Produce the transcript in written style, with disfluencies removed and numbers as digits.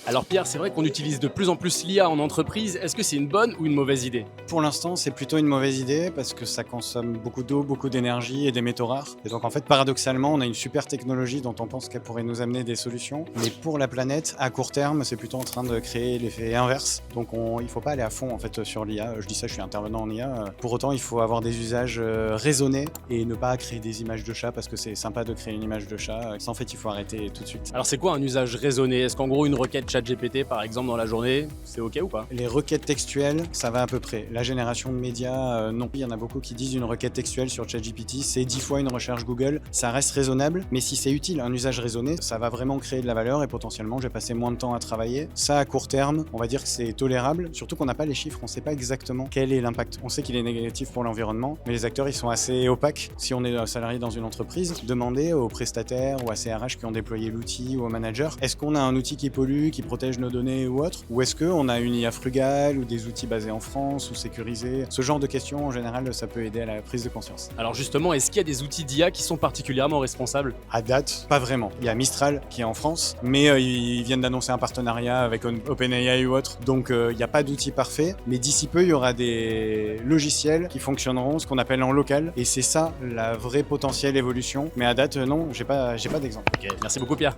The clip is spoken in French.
Alors Pierre, c'est vrai qu'on utilise de plus en plus l'IA en entreprise. Est-ce que c'est une bonne ou une mauvaise idée? Pour l'instant, c'est plutôt une mauvaise idée parce que ça consomme beaucoup d'eau, beaucoup d'énergie et des métaux rares. Et donc en fait, paradoxalement, on a une super technologie dont on pense qu'elle pourrait nous amener des solutions. Mais pour la planète, à court terme, c'est plutôt en train de créer l'effet inverse. Donc il ne faut pas aller à fond en fait sur l'IA. Je dis ça, je suis intervenant en IA. Pour autant, il faut avoir des usages raisonnés et ne pas créer des images de chat parce que c'est sympa de créer une image de chat. Ça, en fait, il faut arrêter tout de suite. Alors c'est quoi un usage raisonné? Est-ce qu'en gros une requête ChatGPT par exemple dans la journée, c'est ok ou pas? Les requêtes textuelles, ça va à peu près. La génération de médias, non. Il y en a beaucoup qui disent une requête textuelle sur ChatGPT, c'est 10 fois une recherche Google. Ça reste raisonnable, mais si c'est utile, un usage raisonné, ça va vraiment créer de la valeur et potentiellement, je vais passer moins de temps à travailler. Ça, à court terme, on va dire que c'est tolérable, surtout qu'on n'a pas les chiffres, on ne sait pas exactement quel est l'impact. On sait qu'il est négatif pour l'environnement, mais les acteurs, ils sont assez opaques. Si on est salarié dans une entreprise, demandez aux prestataires ou à CRH qui ont déployé l'outil ou aux managers, est-ce qu'on a un outil qui pollue, qui protège nos données ou autre? Ou est-ce qu'on a une IA frugale ou des outils basés en France ou sécurisés? Ce genre de questions, en général, ça peut aider à la prise de conscience. Alors justement, est-ce qu'il y a des outils d'IA qui sont particulièrement responsables? À date, pas vraiment. Il y a Mistral qui est en France, mais ils viennent d'annoncer un partenariat avec OpenAI ou autre, donc il n'y a pas d'outil parfait. Mais d'ici peu, il y aura des logiciels qui fonctionneront, ce qu'on appelle en local, et c'est ça la vraie potentielle évolution. Mais à date, non, j'ai pas d'exemple. Ok, merci beaucoup Pierre.